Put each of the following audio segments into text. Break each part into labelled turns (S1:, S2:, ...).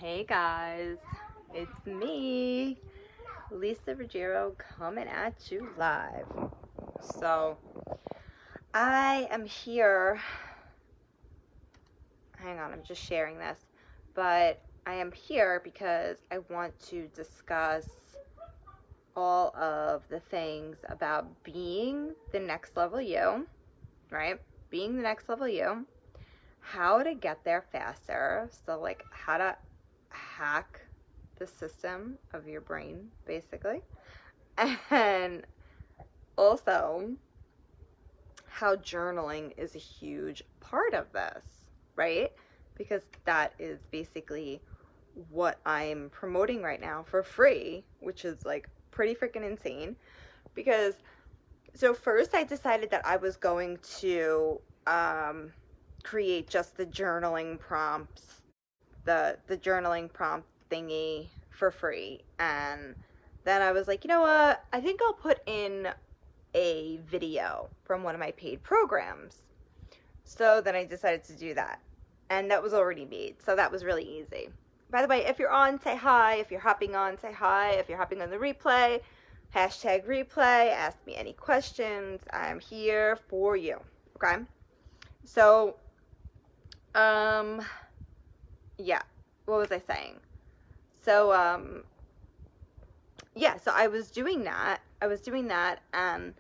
S1: Hey guys, it's me, Lisa Ruggiero, coming at you live. So, I am here. Hang on, I'm just sharing this. But I am here because I want to discuss all of the things about being the next level you, right? Being the next level you, how to get there faster. So, like, how to hack the system of your brain, basically. And also, how journaling is a huge part of this, right? Because that is basically what I'm promoting right now for free, which is like pretty freaking insane. Because, so first I decided that I was going to create just the journaling prompts, the journaling prompt thingy for free. And then I was like, you know what? I think I'll put in a video from one of my paid programs. So then I decided to do that. And that was already made. So that was really easy. By the way, if you're on, say hi. If you're hopping on, say hi. If you're hopping on the replay, hashtag replay. Ask me any questions. I'm here for you. Okay? So, yeah. What was I saying? So, yeah, so I was doing that, and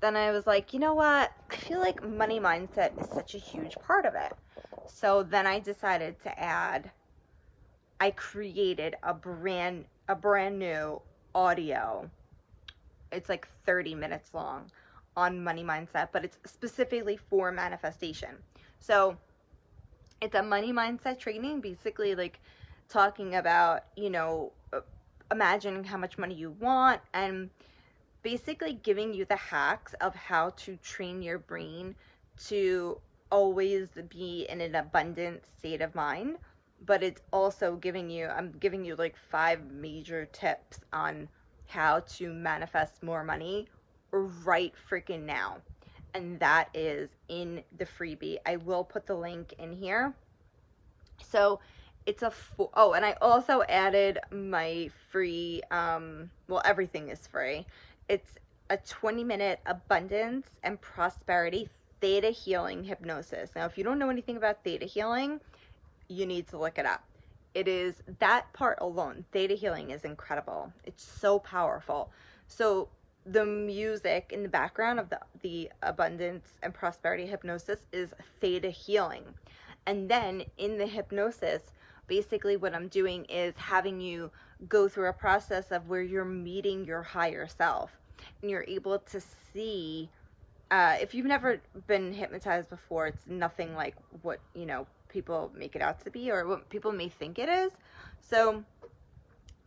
S1: then I was like, you know what? I feel like money mindset is such a huge part of it. So then I decided to add, I created a brand new audio. It's like 30 minutes long on money mindset, but it's specifically for manifestation. So it's a money mindset training, basically like talking about, imagining how much money you want and basically giving you the hacks of how to train your brain to always be in an abundant state of mind. But it's also I'm giving you like 5 major tips on how to manifest more money right freaking now. And that is in the freebie. I will put the link in here. So it's and I also added my free, well, everything is free. It's a 20-minute abundance and prosperity theta healing hypnosis. Now, if you don't know anything about theta healing, you need to look it up. It is, that part alone, theta healing is incredible. It's so powerful. So the music in the background of the abundance and prosperity hypnosis is theta healing. And then in the hypnosis, basically what I'm doing is having you go through a process of where you're meeting your higher self. And you're able to see, if you've never been hypnotized before, it's nothing like what, people make it out to be or what people may think it is. So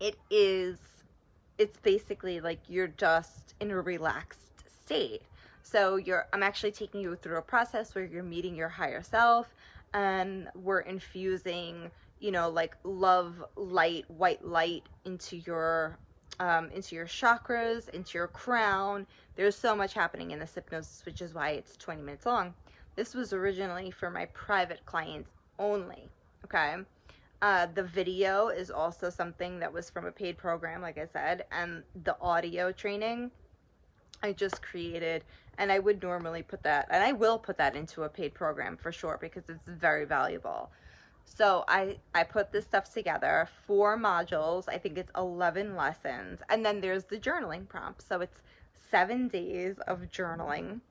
S1: it's basically like you're just in a relaxed state. So I'm actually taking you through a process where you're meeting your higher self, and we're infusing, like love, light, white light into your chakras, into your crown. There's so much happening in this hypnosis, which is why it's 20 minutes long. This was originally for my private clients only, okay? The video is also something that was from a paid program, like I said, and the audio training I just created, and I would normally put that, and I will put that into a paid program for sure because it's very valuable. So I put this stuff together, 4 modules. I think it's 11 lessons. And then there's the journaling prompt. So it's 7 days of journaling,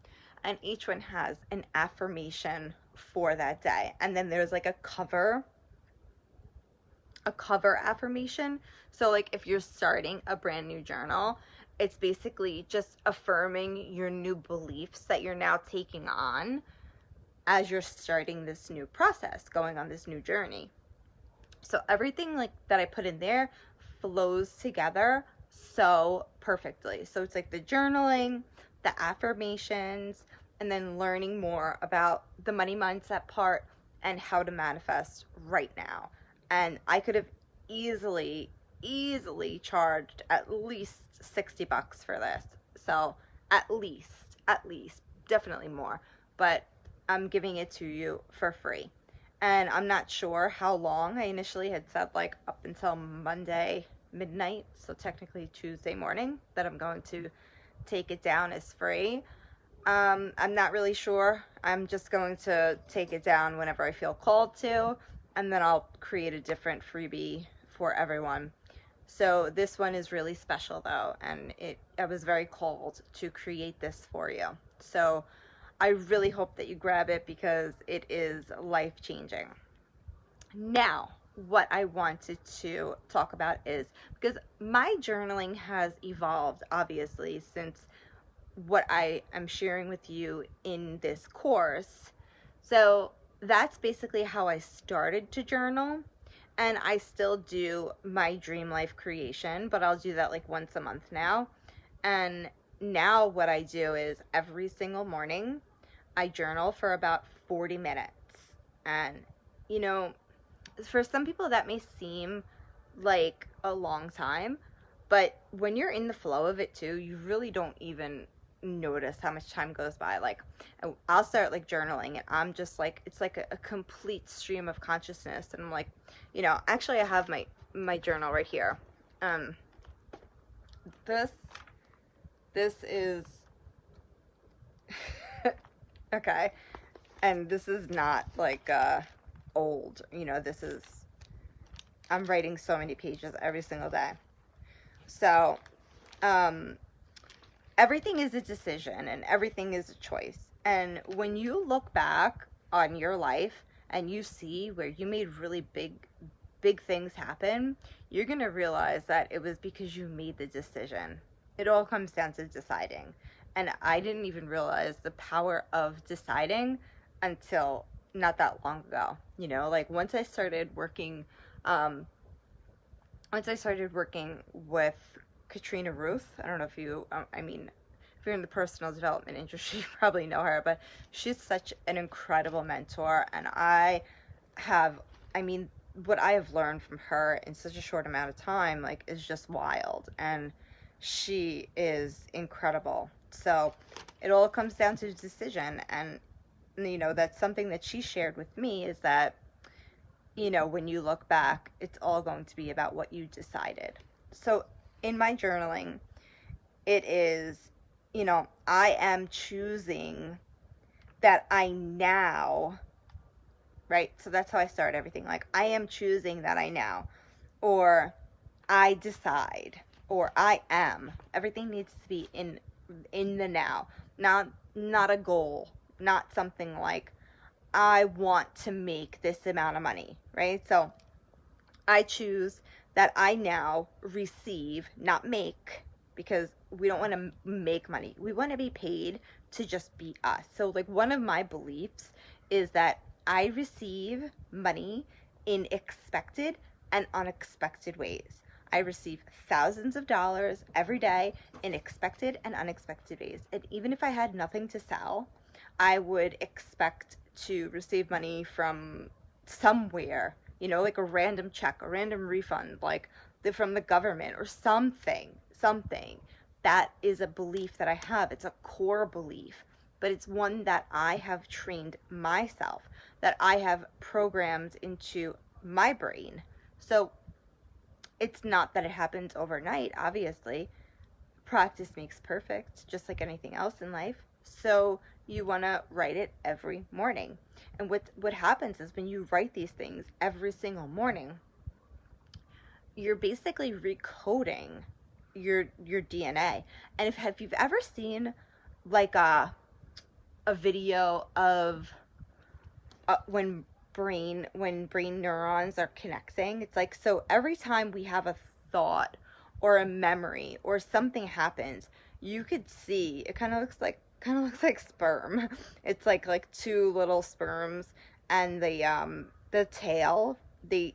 S1: and each one has an affirmation for that day. And then there's like a cover affirmation. So like if you're starting a brand new journal, it's basically just affirming your new beliefs that you're now taking on as you're starting this new process, going on this new journey. So everything like that I put in there flows together so perfectly. So it's like the journaling, the affirmations, and then learning more about the money mindset part and how to manifest right now. And I could have easily charged at least $60 for this. So at least, definitely more. But I'm giving it to you for free. and I'm not sure how long. I initially had said like up until Monday midnight, so technically Tuesday morning, that I'm going to take it down as free. I'm not really sure. I'm just going to take it down whenever I feel called to, and then I'll create a different freebie for everyone. So this one is really special though, and I was very called to create this for you. So I really hope that you grab it because it is life-changing. Now, what I wanted to talk about is, because my journaling has evolved obviously since what I am sharing with you in this course. So that's basically how I started to journal. And I still do my dream life creation, but I'll do that like once a month now. And now what I do is every single morning, I journal for about 40 minutes. And, you know, for some people that may seem like a long time, but when you're in the flow of it too, you really don't even notice how much time goes by. Like, I'll start like journaling and I'm just like, it's like a complete stream of consciousness. And I'm like, you know, actually I have my journal right here. This is okay. And this is not like old, you know, this is, I'm writing so many pages every single day. So, everything is a decision and everything is a choice. And when you look back on your life and you see where you made really big things happen, you're going to realize that it was because you made the decision. It all comes down to deciding. And I didn't even realize the power of deciding until not that long ago. You know, like once I started working with Katrina Ruth, I don't know if you, if you're in the personal development industry, you probably know her, but she's such an incredible mentor. And what I have learned from her in such a short amount of time, like, is just wild. And she is incredible. So it all comes down to decision. And, you know, that's something that she shared with me, is that, you know, when you look back, it's all going to be about what you decided. So in my journaling, it is, you know, I am choosing that I now, right? So that's how I start everything. Like, I am choosing that I now, or I decide, or I am. Everything needs to be in the now, not a goal, not something like, I want to make this amount of money, right? So I choose that I now receive, not make, because we don't want to make money. We want to be paid to just be us. So like one of my beliefs is that I receive money in expected and unexpected ways. I receive thousands of dollars every day in expected and unexpected ways. And even if I had nothing to sell, I would expect to receive money from somewhere, you know, like a random check, a random refund, like from the government or something. That is a belief that I have. It's a core belief, but it's one that I have trained myself, that I have programmed into my brain. So it's not that it happens overnight, obviously. Practice makes perfect, just like anything else in life. So you want to write it every morning. And what happens is when you write these things every single morning, you're basically recoding your DNA. And if you've ever seen like a video of when brain neurons are connecting, it's like, so every time we have a thought or a memory or something happens, you could see it kind of looks like sperm. It's like two little sperms, and the tail, they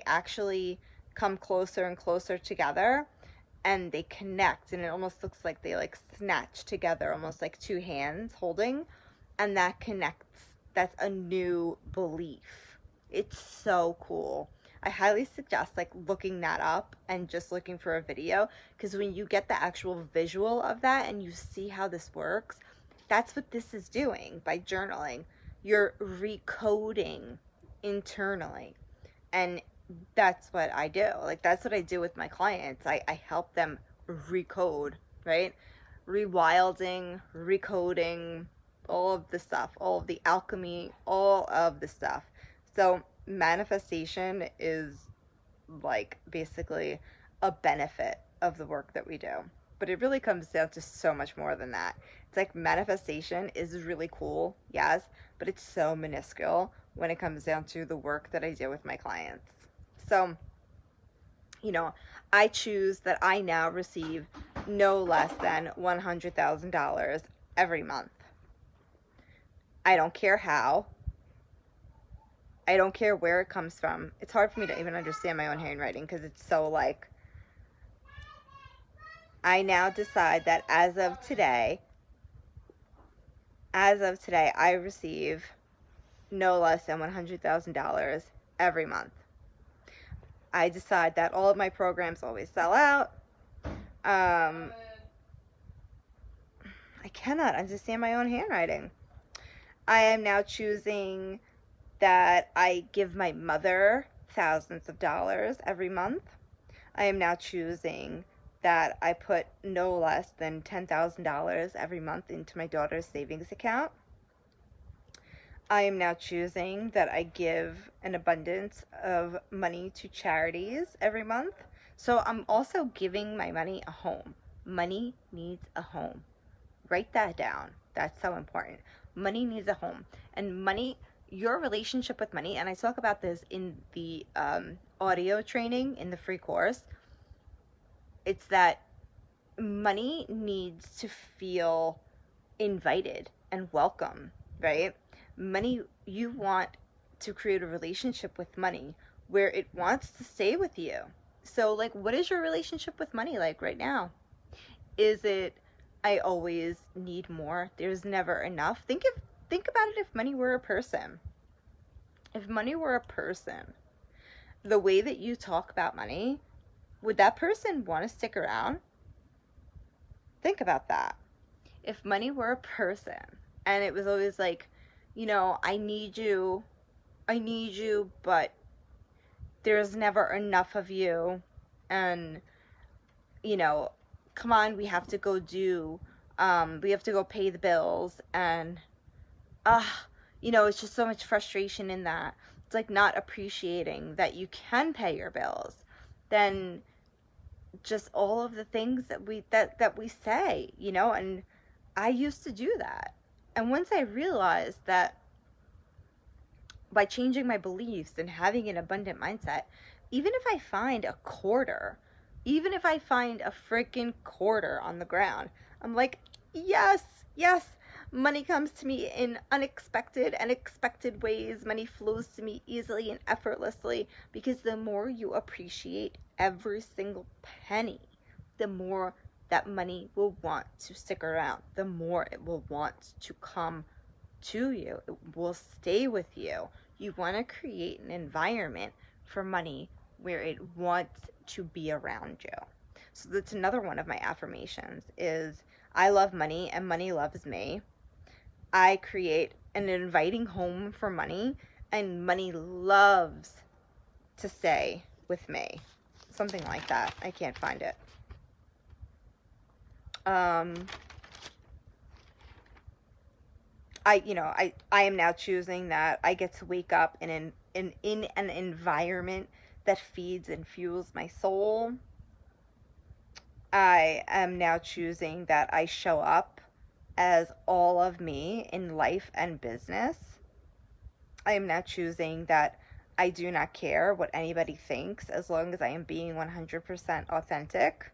S1: actually come closer and closer together, and they connect, and it almost looks like they like snatch together, almost like two hands holding, and that connects. That's a new belief. It's so cool. I highly suggest like looking that up and just looking for a video, because when you get the actual visual of that and you see how this works, that's what this is doing by journaling. You're recoding internally. And that's what I do. Like, that's what I do with my clients. I help them recode, right? Rewilding, recoding, all of the stuff, all of the alchemy, all of the stuff. So manifestation is like basically a benefit of the work that we do. But it really comes down to so much more than that. It's like manifestation is really cool, yes, but it's so minuscule when it comes down to the work that I do with my clients. So, I choose that I now receive no less than $100,000 every month. I don't care how. I don't care where it comes from. It's hard for me to even understand my own handwriting because it's so like, I now decide that as of today, I receive no less than $100,000 every month. I decide that all of my programs always sell out. I cannot understand my own handwriting. I am now choosing that I give my mother thousands of dollars every month. I am now choosing that I put no less than $10,000 every month into my daughter's savings account. I am now choosing that I give an abundance of money to charities every month. So I'm also giving my money a home. Money needs a home. Write that down. That's so important. Money needs a home. And money, your relationship with money, and I talk about this in the audio training in the free course, it's that money needs to feel invited and welcome, right? Money, you want to create a relationship with money where it wants to stay with you. So, like, what is your relationship with money like right now? Is it, I always need more, there's never enough? Think about it if money were a person. If money were a person, the way that you talk about money, would that person want to stick around? Think about that. If money were a person and it was always like, I need you, but there's never enough of you, and, come on, we have to go pay the bills, and, it's just so much frustration in that. It's like not appreciating that you can pay your bills. Then just all of the things that we say, and I used to do that. And once I realized that by changing my beliefs and having an abundant mindset, even if I find a freaking quarter on the ground, I'm like, yes, money comes to me in unexpected and expected ways. Money flows to me easily and effortlessly, because the more you appreciate every single penny, the more that money will want to stick around, the more it will want to come to you. It will stay with you. You want to create an environment for money where it wants to be around you. So that's another one of my affirmations is, I love money and money loves me. I create an inviting home for money, and money loves to stay with me. Something like that. I can't find it. I am now choosing that I get to wake up in an environment that feeds and fuels my soul. I am now choosing that I show up as all of me in life and business. I am now choosing that I do not care what anybody thinks as long as I am being 100% authentic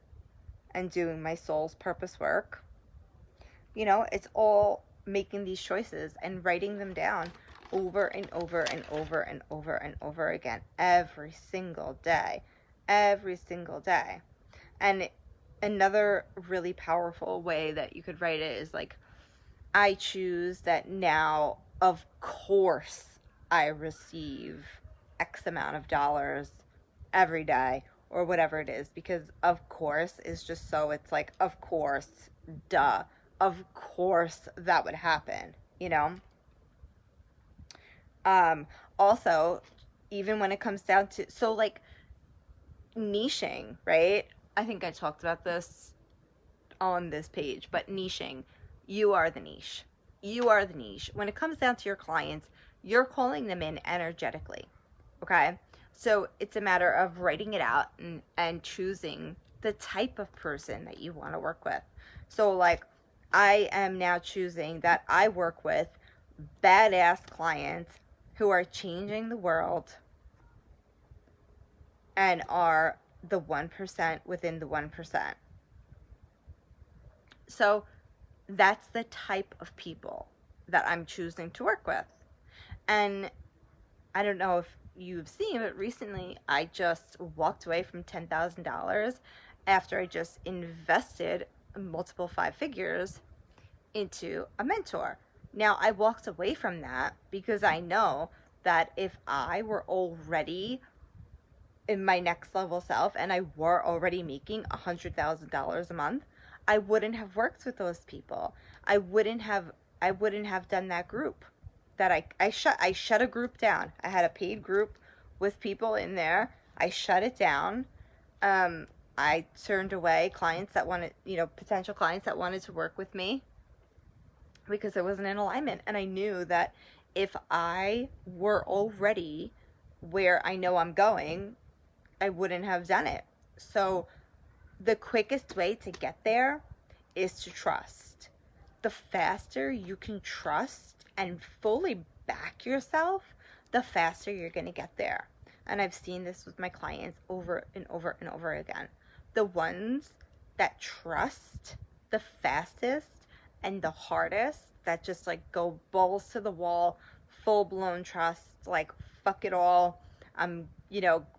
S1: and doing my soul's purpose work. It's all making these choices and writing them down over and over and over and over and over again every single day. And another really powerful way that you could write it is like, I choose that now, of course, I receive X amount of dollars every day, or whatever it is, because of course is just so, it's like, of course, duh, of course that would happen, Also, even when it comes down to, so like niching, right? I think I talked about this on this page, but niching, you are the niche. You are the niche. When it comes down to your clients, you're calling them in energetically. Okay? So it's a matter of writing it out and choosing the type of person that you want to work with. So, like, I am now choosing that I work with badass clients who are changing the world and are the 1% within the 1%. So that's the type of people that I'm choosing to work with. And I don't know if you've seen, but recently I just walked away from $10,000 after I just invested multiple 5 figures into a mentor. Now, I walked away from that because I know that if I were already in my next level self and I were already making $100,000 a month, I wouldn't have worked with those people. I wouldn't have done that group. That I shut a group down. I had a paid group with people in there. I shut it down. I turned away clients that wanted, potential clients that wanted to work with me because it wasn't in alignment. And I knew that if I were already where I know I'm going, I wouldn't have done it. So the quickest way to get there is to trust. The faster you can trust and fully back yourself, the faster you're going to get there. And I've seen this with my clients over and over and over again. The ones that trust the fastest and the hardest, that just like go balls to the wall, full blown trust, like fuck it all. I'm,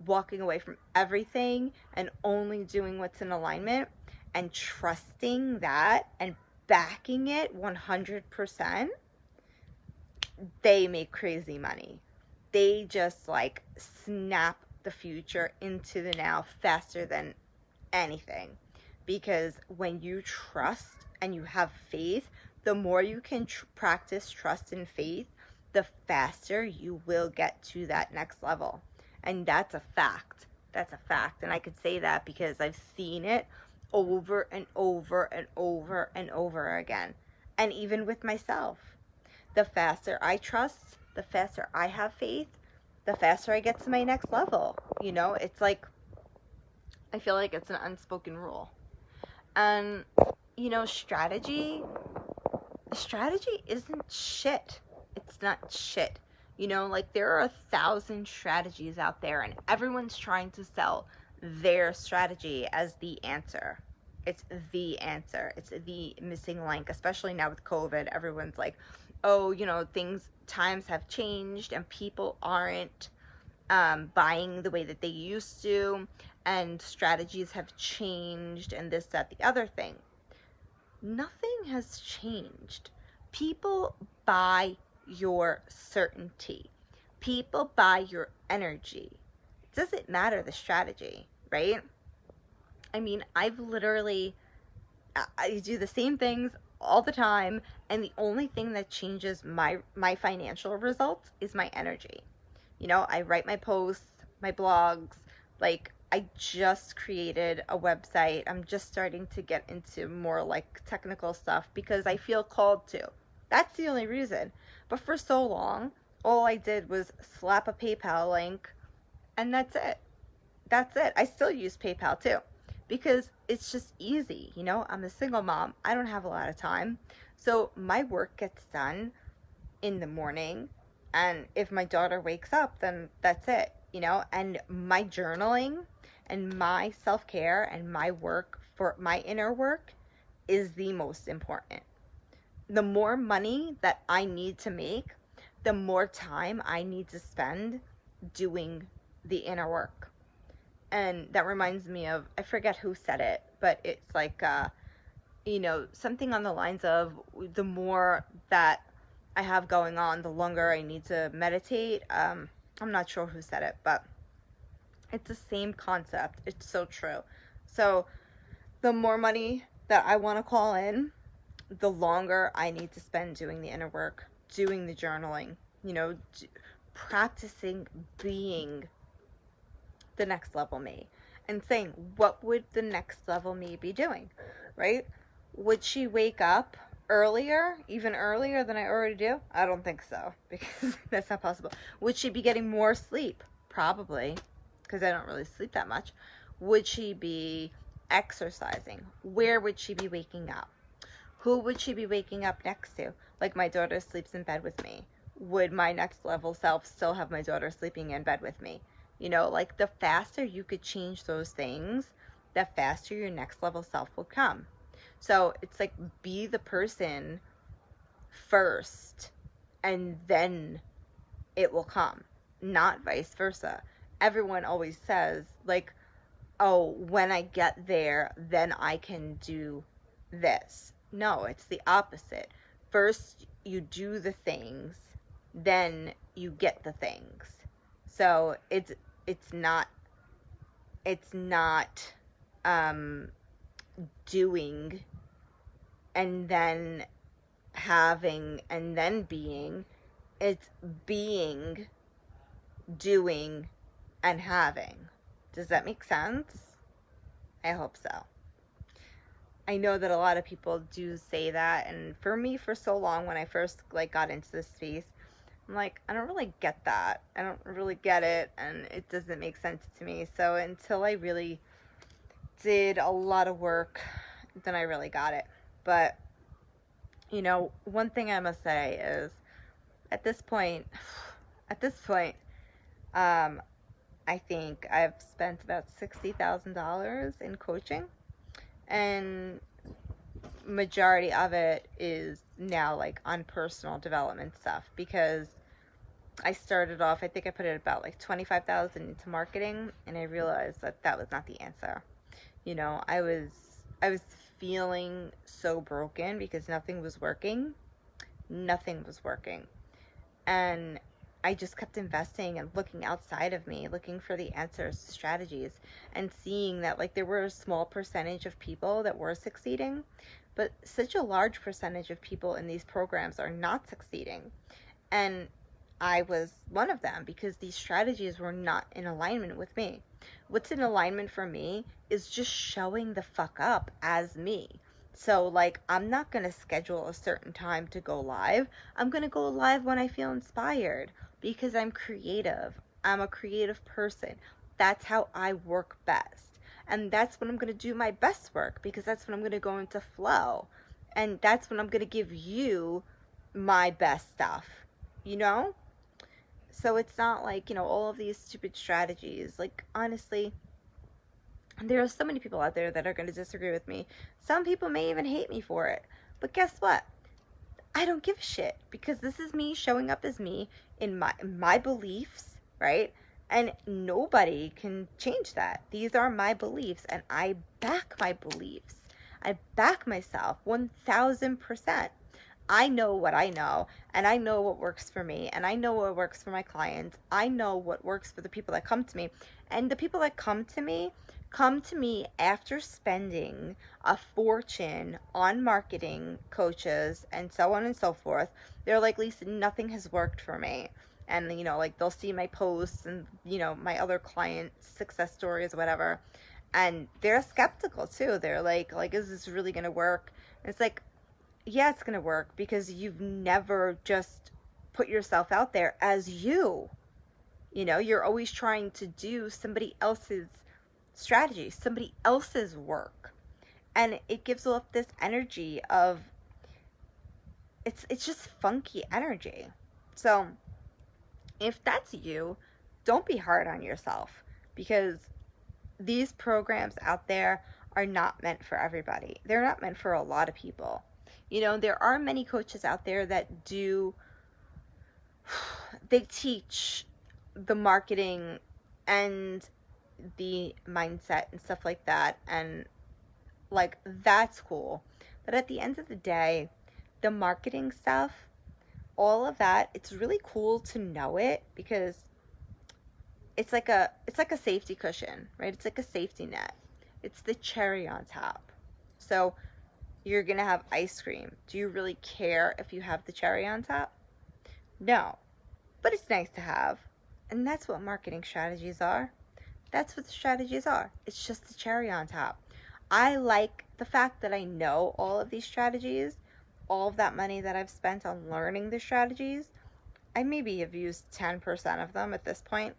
S1: walking away from everything and only doing what's in alignment and trusting that and backing it 100%, they make crazy money. They just like snap the future into the now faster than anything. Because when you trust and you have faith, the more you can practice trust and faith, the faster you will get to that next level. And that's a fact. That's a fact. And I could say that because I've seen it over and over and over and over again. And even with myself, the faster I trust, the faster I have faith, the faster I get to my next level. It's like, I feel like it's an unspoken rule. And, strategy isn't shit. It's not shit. Like there are 1,000 strategies out there and everyone's trying to sell their strategy as the answer. It's the answer. It's the missing link, especially now with COVID. Everyone's like, oh, times have changed and people aren't buying the way that they used to, and strategies have changed and this, that, the other thing. Nothing has changed. People buy your certainty. People buy your energy. It doesn't matter the strategy, right? I mean, I do the same things all the time, and the only thing that changes my financial results is my energy. I write my posts, my blogs, like I just created a website. I'm just starting to get into more like technical stuff because I feel called to. That's the only reason. But for so long, all I did was slap a PayPal link and that's it. That's it. I still use PayPal too because it's just easy. I'm a single mom. I don't have a lot of time. So my work gets done in the morning. And if my daughter wakes up, then that's it, and my journaling and my self-care and my work for my inner work is the most important. The more money that I need to make, the more time I need to spend doing the inner work. And that reminds me of, I forget who said it, but it's like, something on the lines of the more that I have going on, the longer I need to meditate. I'm not sure who said it, but it's the same concept. It's so true. So the more money that I want to call in, the longer I need to spend doing the inner work, doing the journaling, practicing being the next level me and saying, what would the next level me be doing, right? Would she wake up earlier, even earlier than I already do? I don't think so, because that's not possible. Would she be getting more sleep? Probably, because I don't really sleep that much. Would she be exercising? Where would she be waking up? Who would she be waking up next to? Like, my daughter sleeps in bed with me. Would my next level self still have my daughter sleeping in bed with me? You know, like, the faster you could change those things, the faster your next level self will come. So it's like, be the person first and then it will come, not vice versa. Everyone always says, like, oh, when I get there, then I can do this. No, it's the opposite. First, you do the things, then you get the things. So it's not doing and then having and then being. It's being, doing, and having. Does that make sense? I hope so. I know that a lot of people do say that, and for me, for so long, when I first got into this space, I'm like, I don't really get that. I don't really get it, and it doesn't make sense to me. So until I really did a lot of work, then I really got it. But, one thing I must say is, at this point, I think I've spent about $60,000 in coaching, and majority of it is now on personal development stuff, because I started off, I think I put it about $25,000 into marketing, and I realized that that was not the answer. I was feeling so broken because nothing was working, and I just kept investing and looking outside of me, looking for the answers, strategies, and seeing that there were a small percentage of people that were succeeding, but such a large percentage of people in these programs are not succeeding. And I was one of them, because these strategies were not in alignment with me. What's in alignment for me is just showing the fuck up as me. So, I'm not going to schedule a certain time to go live. I'm going to go live when I feel inspired, because I'm creative. I'm a creative person. That's how I work best. And that's when I'm going to do my best work, because that's when I'm going to go into flow. And that's when I'm going to give you my best stuff, So it's not all of these stupid strategies. Honestly, there are so many people out there that are going to disagree with me. Some people may even hate me for it. But guess what? I don't give a shit, because this is me showing up as me in my beliefs, right? And nobody can change that. These are my beliefs, and I back my beliefs. I back myself 1000%. I know what I know, and I know what works for me, and I know what works for my clients. I know what works for the people that come to me. And the people that come to me after spending a fortune on marketing coaches and so on and so forth. They're like, Lisa, nothing has worked for me. And, they'll see my posts and, my other client success stories, whatever. And they're skeptical too. They're like, is this really going to work? And it's like, yeah, it's going to work, because you've never just put yourself out there as you. You're always trying to do somebody else's strategy, somebody else's work. And it gives off this energy of, it's just funky energy. So if that's you, don't be hard on yourself, because these programs out there are not meant for everybody. They're not meant for a lot of people. There are many coaches out there that they teach the marketing and the mindset and stuff like that, and that's cool. But at the end of the day, the marketing stuff, all of that, it's really cool to know it, because it's like a safety cushion, right? It's like a safety net. It's the cherry on top. So you're gonna have ice cream. Do you really care if you have the cherry on top? No. but it's nice to have. And that's what marketing strategies are. That's what the strategies are. It's just the cherry on top. I like the fact that I know all of these strategies, all of that money that I've spent on learning the strategies. I maybe have used 10% of them at this point,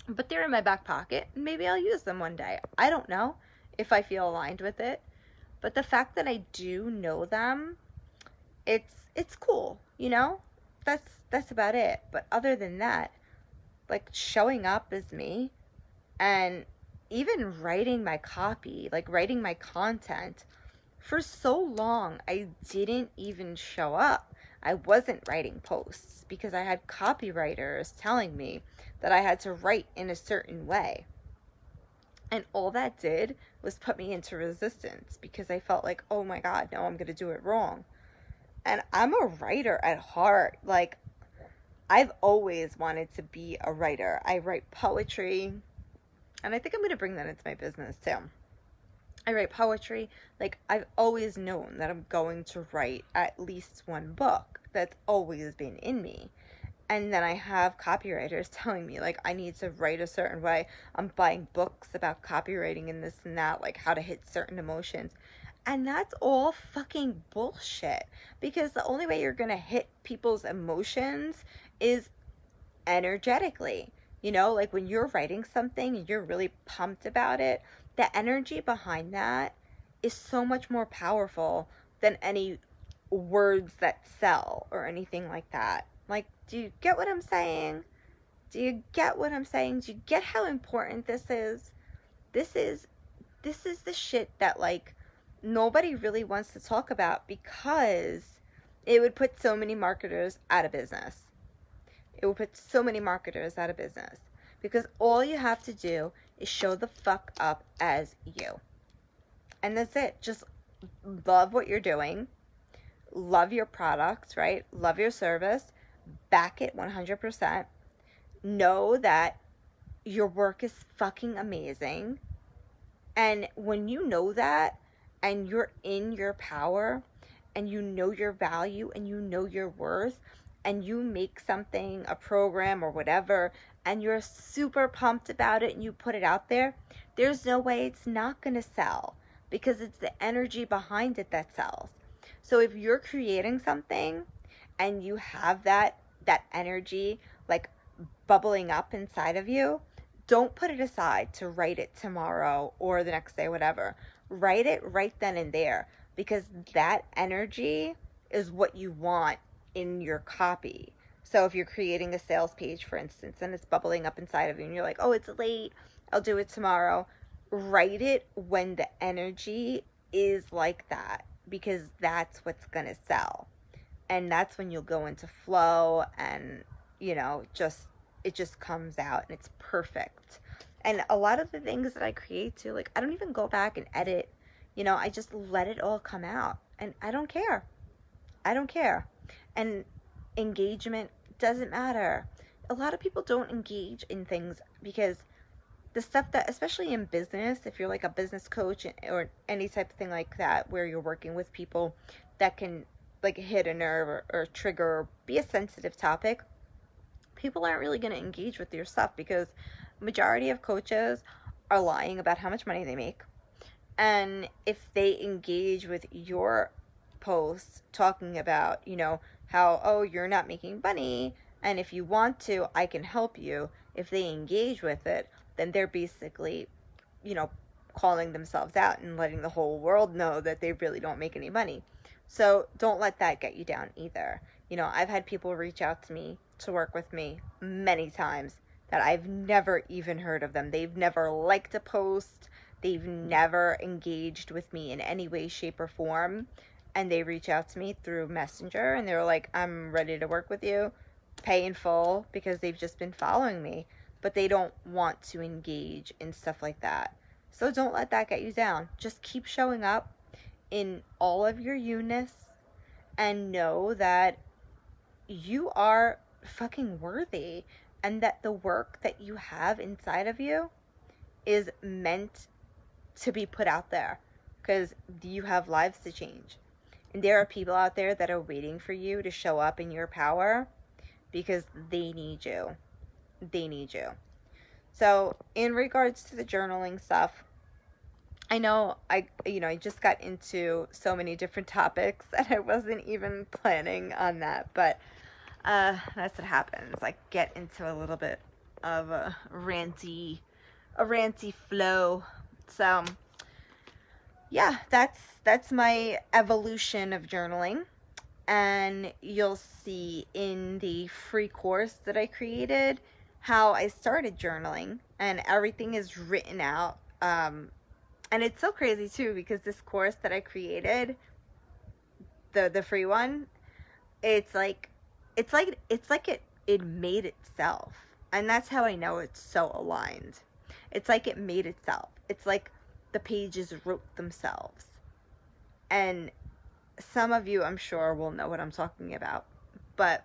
S1: but they're in my back pocket, and maybe I'll use them one day. I don't know if I feel aligned with it, but the fact that I do know them, it's cool, you know? That's about it. But other than that, like showing up as me and even writing my copy, like writing my content, for so long I didn't even show up. I wasn't writing posts because I had copywriters telling me that I had to write in a certain way. And all that did was put me into resistance because I felt like, oh my God, no, I'm going to do it wrong. And I'm a writer at heart. Like, I've always wanted to be a writer. I write poetry, and I think I'm going to bring that into my business too. I write poetry. Like, I've always known that I'm going to write at least one book. That's always been in me. And then I have copywriters telling me, like, I need to write a certain way. I'm buying books about copywriting and this and that, like how to hit certain emotions. And that's all fucking bullshit. Because the only way you're going to hit people's emotions is energetically. You know, like when you're writing something and you're really pumped about it, the energy behind that is so much more powerful than any words that sell or anything like that. Like, do you get what I'm saying? Do you get what I'm saying? Do you get how important this is? This is the shit that, like, nobody really wants to talk about because it would put so many marketers out of business. It would put so many marketers out of business because all you have to do is show the fuck up as you. And that's it. Just love what you're doing. Love your product, right? Love your service. Back it 100%. Know that your work is fucking amazing. And when you know that and you're in your power and you know your value and you know your worth and you make something, a program or whatever, and you're super pumped about it and you put it out there, there's no way it's not going to sell because it's the energy behind it that sells. So if you're creating something and you have that energy like bubbling up inside of you, don't put it aside to write it tomorrow or the next day, whatever. Write it right then and there because that energy is what you want in your copy. So if you're creating a sales page, for instance, and it's bubbling up inside of you and you're like, oh, it's late, I'll do it tomorrow. Write it when the energy is like that because that's what's going to sell. And that's when you'll go into flow and, you know, it just comes out and it's perfect. And a lot of the things that I create too, like I don't even go back and edit, you know, I just let it all come out and I don't care. I don't care. And engagement doesn't matter. A lot of people don't engage in things because the stuff that, especially in business, if you're like a business coach or any type of thing like that, where you're working with people that can like hit a nerve or trigger or be a sensitive topic, people aren't really going to engage with your stuff because majority of coaches are lying about how much money they make. And if they engage with your posts talking about, you know, how, oh, you're not making money, and if you want to, I can help you. If they engage with it, then they're basically, you know, calling themselves out and letting the whole world know that they really don't make any money. So don't let that get you down either. You know, I've had people reach out to me to work with me many times that I've never even heard of them. They've never liked a post. They've never engaged with me in any way, shape, or form. And they reach out to me through Messenger and they're like, I'm ready to work with you, pay in full, because they've just been following me. But they don't want to engage in stuff like that. So don't let that get you down. Just keep showing up in all of your you-ness and know that you are fucking worthy and that the work that you have inside of you is meant to be put out there because you have lives to change. And there are people out there that are waiting for you to show up in your power. because they need you. They need you. So in regards to the journaling stuff, I know I just got into so many different topics and I wasn't even planning on that, but that's what happens. I get into a little bit of a ranty flow. So yeah, that's my evolution of journaling. And you'll see in the free course that I created how I started journaling, and everything is written out. And it's so crazy too, because this course that I created, the free one, it's like it made itself. And that's how I know it's so aligned. It's like it made itself. It's like the pages wrote themselves. And some of you, I'm sure, will know what I'm talking about. But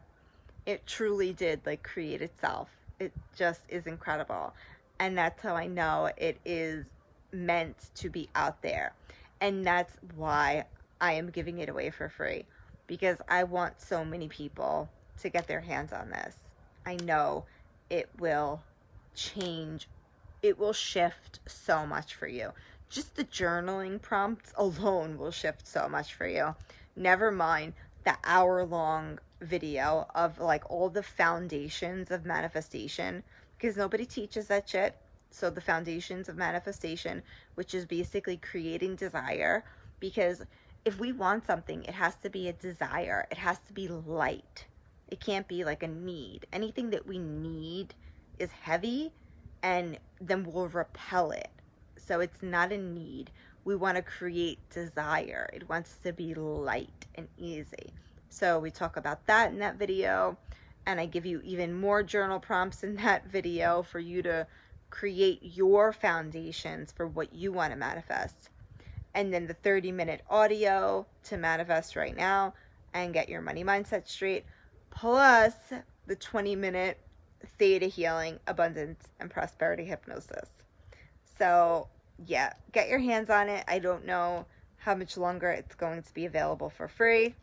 S1: it truly did, like, create itself. It just is incredible. And that's how I know it is meant to be out there. And that's why I am giving it away for free. Because I want so many people to get their hands on this. I know it will change. It will shift so much for you. Just the journaling prompts alone will shift so much for you. Never mind the hour-long video of like all the foundations of manifestation, because nobody teaches that shit. So the foundations of manifestation, which is basically creating desire, because if we want something, it has to be a desire. It has to be light. It can't be like a need. Anything that we need is heavy, and then we'll repel it. So it's not a need. We want to create desire. It wants to be light and easy. So we talk about that in that video, and I give you even more journal prompts in that video for you to create your foundations for what you want to manifest. And then the 30-minute audio to manifest right now and get your money mindset straight, plus the 20-minute theta healing, abundance, and prosperity hypnosis. So yeah, get your hands on it. I don't know how much longer it's going to be available for free.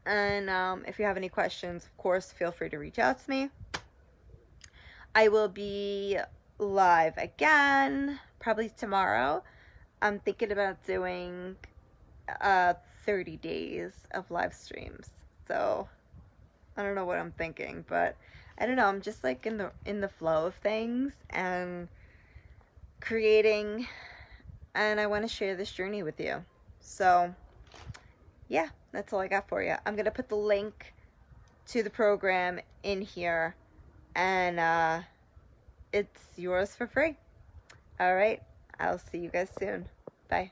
S1: And if you have any questions, of course, feel free to reach out to me. I will be live again, probably tomorrow. I'm thinking about doing 30 days of live streams. So I don't know what I'm thinking, but I don't know. I'm just like in the flow of things and creating, and I want to share this journey with you. So yeah, that's all I got for you. I'm going to put the link to the program in here, and it's yours for free. All right, I'll see you guys soon. Bye.